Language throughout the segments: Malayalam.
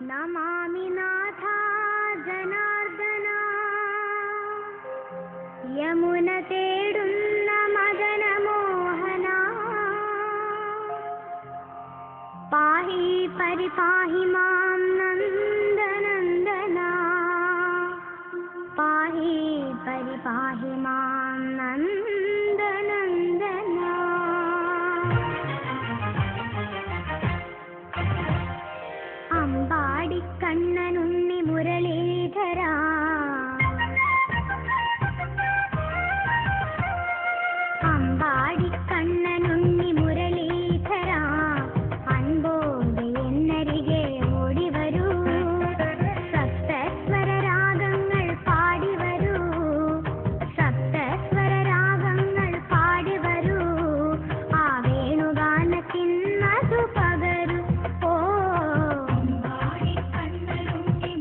നമാമി നാഥ ജനാർദ്ദന യമുന തേടുന്ന മദന മോഹന പാഹി പരിപാഹി മാം നന്ദനന്ദന പാഹി പരിപാഹി മാം നന്ദനന്ദന. അമ്പാടിക്കണ്ണനുണ്ണി മുരളീധര അമ്പാടിക്കണ്ണനുണ്ണി മുരളീധര അൻപോടെ എന്നരികെ ഓടി വരൂ, സപ്തസ്വര രാഗങ്ങൾ പാടി വരൂ, സപ്തസ്വര രാഗങ്ങൾ പാടി വരൂ, ആ വേണുഗാനത്തിൻ മധു പകരൂ. ഓ അമ്പാടിക്കണ്ണനുണ്ണി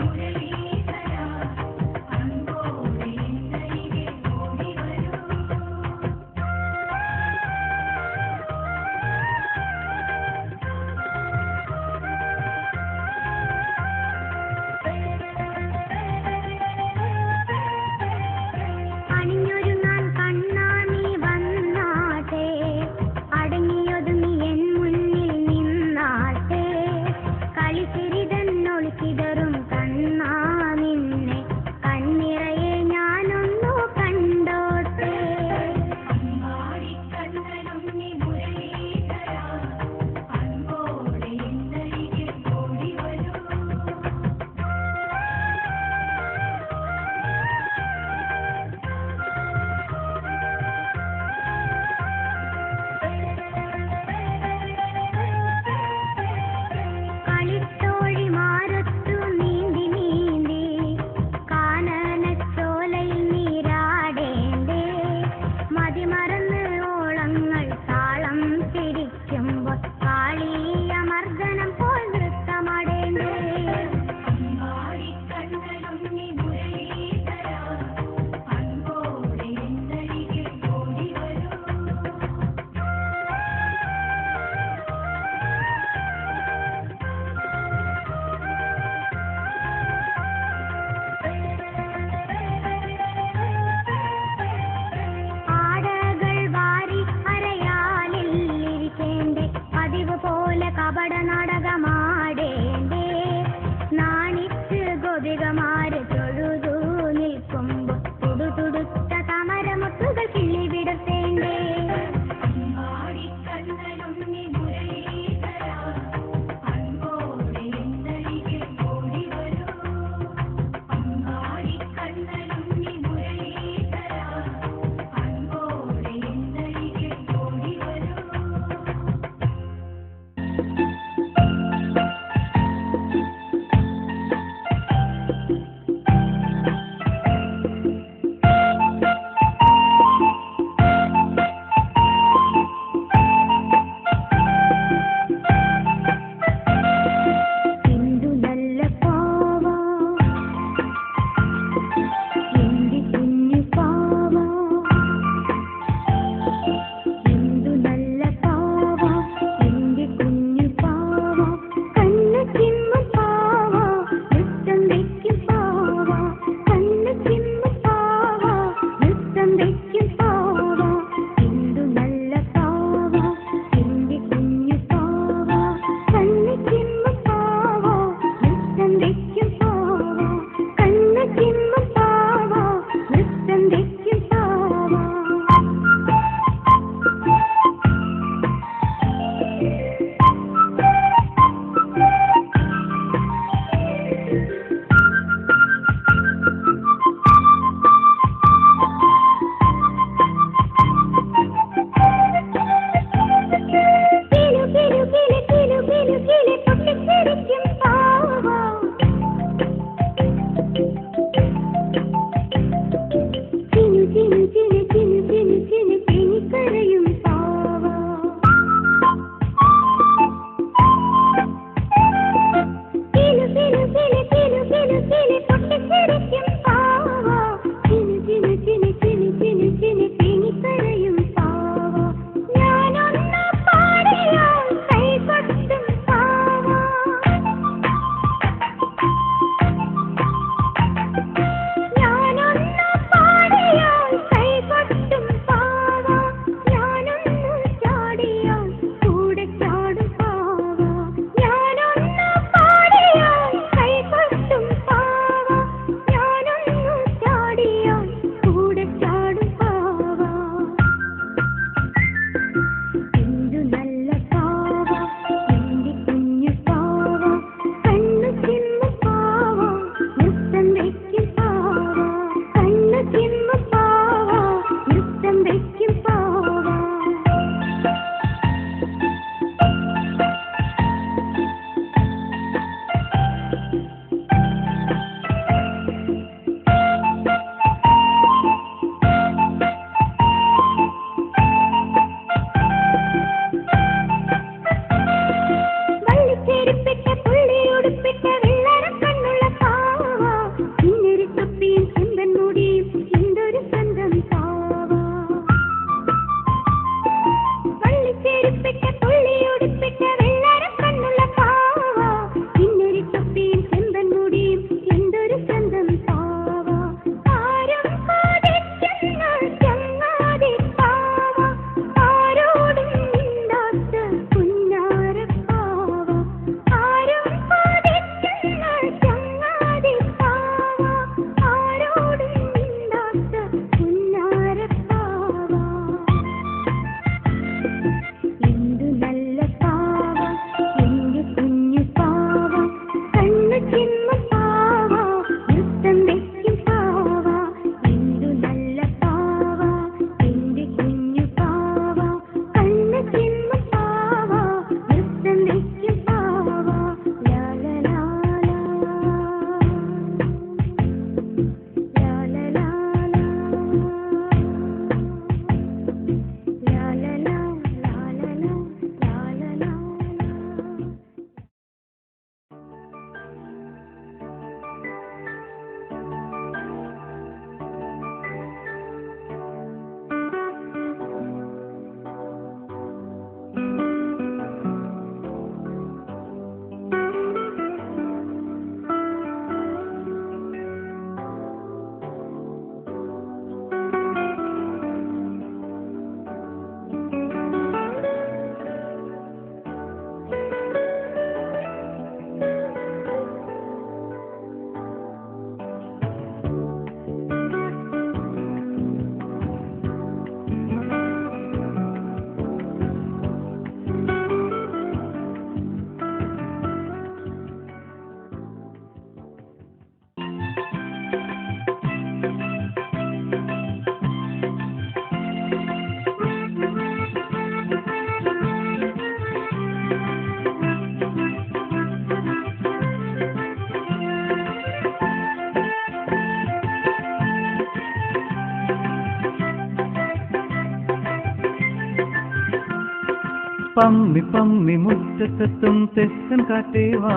പമ്മി പമ്മി മുറ്റത്തെത്തും തെക്കൻ കാറ്റേവാ,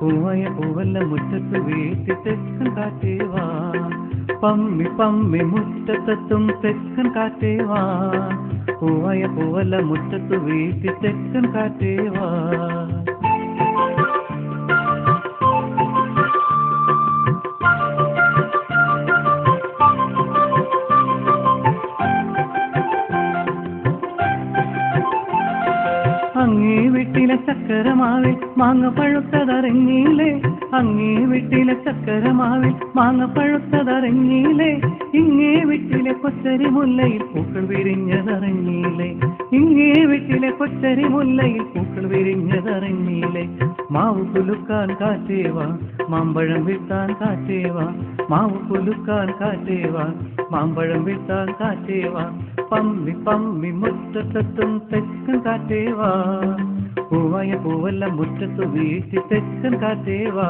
പൂവായ പൂവല്ല മുറ്റത്ത് വീട്ടി തെക്കൻ കാറ്റേവാ. പമ്മി പമ്മി മുറ്റത്തെത്തും തെക്കൻ കാറ്റേവാ, പൂവായ പൂവല്ല മുറ്റത്ത് വീട്ടി തെക്കൻ കാറ്റേവാ. അങ്ങേ വീട്ടിലെ ചക്കരമാവിൽ മാങ്ങ പഴുത്തതറിഞ്ഞില്ലേ, അങ്ങേ വീട്ടിലെ ചക്കരമാവിൽ മാങ്ങ പഴുത്തതറിഞ്ഞില്ലേ, ഇങ്ങേ വീട്ടിലെ കൊച്ചരി മുല്ലയിൽ പൂക്കൾ വിരിഞ്ഞതറിഞ്ഞില്ലേ, ഇങ്ങേ വീട്ടിലെ കൊച്ചരി മുല്ലയിൽ പൂക്കൾ വിരിഞ്ഞതറിഞ്ഞില്ലേ. മാവ് കുലുക്കാൻ കാറ്റേവാ, മാമ്പഴം വിട്ടാൻ കാറ്റേവാ, മാവ് കുലുക്കാൻ കാറ്റേവാ, മാമ്പഴം വിട്ടാൻ കാറ്റേവാ. പമ്മി പമ്മി മുറ്റത്തെത്തും തെക്കൻ കാറ്റേവാ, പൂവായ പൂവല്ല മുറ്റത്ത് വീട്ടി തെക്കൻ കാറ്റേവാ.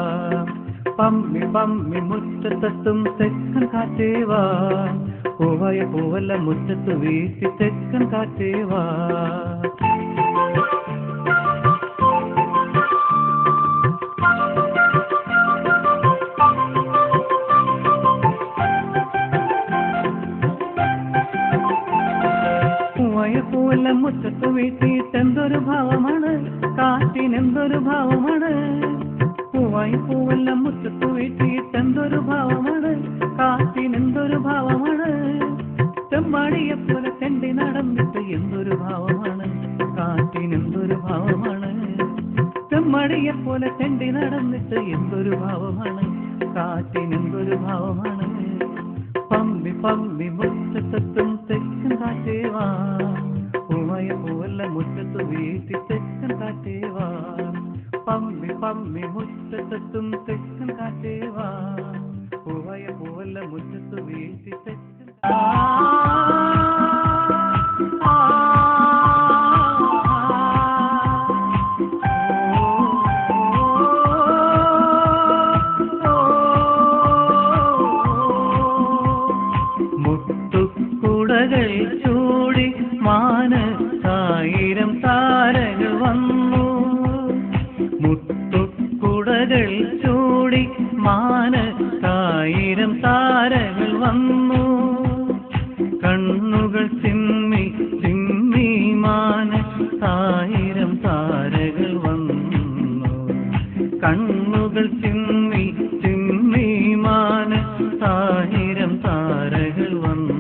പമ്മി പമ്മി മുറ്റത്തെത്തും തെക്കൻ കാറ്റേവാ, പൂവായ പൂവല്ല മുറ്റത്ത് വീട്ടി തെക്കൻ കാറ്റേവാ. പൂവല്ല മുറ്റത്ത് വീട്ടിട്ടെന്തൊരു ഭാവമാണ്, കാറ്റിനെന്തൊരു ഭാവമാണ്. പൂവായ പൂവല്ല മുറ്റത്ത് വീട്ടിട്ടെന്തൊരു ഭാവമാണ്, കാറ്റിനെന്തൊരു ഭാവമാണ്. ചെമ്മാടിയെപ്പോലെ തെണ്ടി നടന്നിട്ട് എന്തൊരു ഭാവമാണ്, കാറ്റിനെന്തൊരു ഭാവമാണ്. ചെമ്മാടിയെപ്പോലെ തെണ്ടി നടന്നിട്ട് എന്തൊരു ഭാവമാണ്, കാറ്റിനെന്തൊരു ഭാവമാണ്. പമ്മി പമ്മി മുറ്റത്തെത്തും തെക്കൻ കാറ്റേവാ, പൂവായ പൂവല്ല മുറ്റത്ത് വീട്ടി തെക്കൻ കാറ്റേവാ. പമ്മി പമ്മി മുറ്റത്തെത്തും തെക്കൻ കാറ്റേവാ, പൂവായ പൂവല്ല മുറ്റത്ത് വീട്ടി തെക്കൻ. മുത്തുക്കുടകൾ ചൂടി മാനത്തായിരം താരകൾ വന്നു, മുത്തുക്കുടകൾ ചൂടി മാനത്തായിരം താരകൾ വന്നു. കണ്ണുകൾ ചിമ്മി ചിമ്മി മാനത്തായിരം താരകൾ വന്നു, കണ്ണുകൾ ചിമ്മി ചിമ്മി മാനത്തായിരം താരകൾ വന്നു.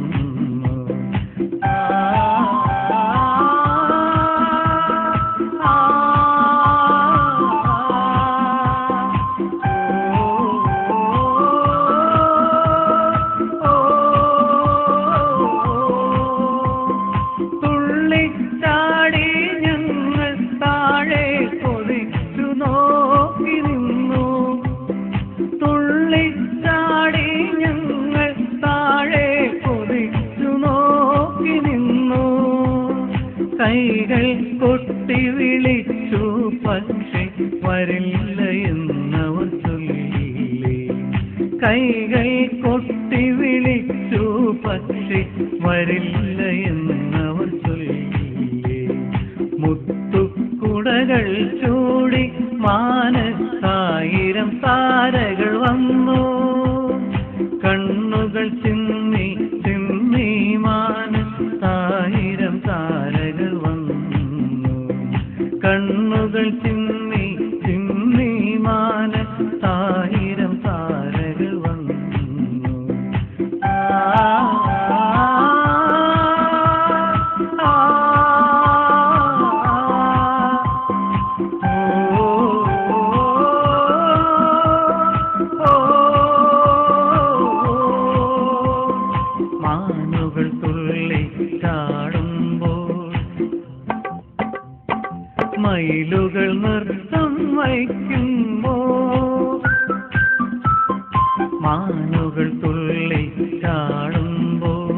തുള്ളിച്ചാടി ഞങ്ങൾ താഴെ കൊതിച്ചു നോക്കി നിന്നു, തുള്ളിച്ചാടി ഞങ്ങൾ താഴെ കൊതിച്ചു നോക്കി നിന്നു. കൈകൾ കൊട്ടി വിളിച്ചു പക്ഷേ വരില്ല എന്നവർ ചൊല്ലില്ലേ, കൈകൾ കൊട്ടി വിളിച്ചു പക്ഷേ വരില്ല എന്നവർ ചൊല്ലില്ലേ. മുത്തുക്കുടകൾ ചൂടി മാനത്തായിരം താരകൾ വന്നു, കണ്ണുകൾ ചിമ്മി ചിമ്മി മാനത്തായിരം താരകൾ വന്നു, കണ്ണുകൾ ചിമ്മി ചിമ്മി മാനത്തായിരം താരകൾ വന്നു. മാനുകൾ തുള്ളി ചാടുമ്പോൾ മയിലുകൾ നൃത്തം വയ്ക്കുമ്പോൾ, മാനുകൾ തുള്ളി ചാടുമ്പോൾ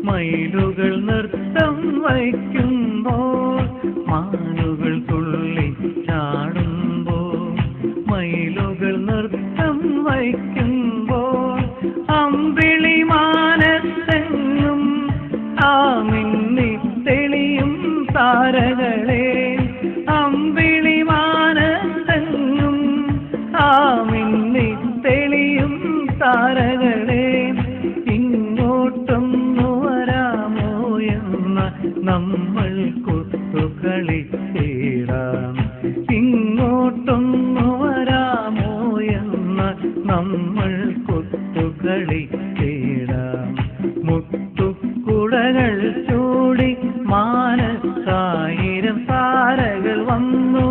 മയിലുകൾ നൃത്തം വയ്ക്കുമ്പോൾ, മാനുകൾ തുള്ളി ചാടുമ്പോൾ മയിലുകൾ നൃത്തം വയ്ക്കുമ്പോൾ. അമ്പിളി മാനത്തെങ്ങും ആ മിന്നി തെളിയും താരകളെ മിന്നി തെളിയും താരകളെ ഇങ്ങോട്ടൊന്നു വരാമോ എന്ന നമ്മൾ കുത്തുകളിച്ചേടാം. ഇങ്ങോട്ടൊന്നു വരാമോ എന്ന നമ്മൾ കുത്തുകളിച്ചേടാം. മുത്തുക്കുടകൾ ചൂടി മാനസായിരം താരകൾ വന്നു.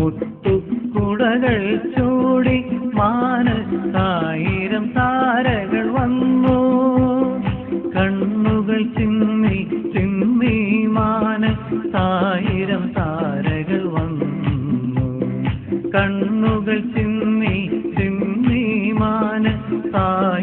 മുത്തുക്കുടകൾ ചൂടി മാനസായിരം താരകൾ വന്നു. കണ്ണുകൾ ചിമ്മി ചിമ്മി മാനസായിരം താരകൾ വന്നു. കണ്ണുകൾ ചിമ്മി ചിമ്മി മാനസായിരം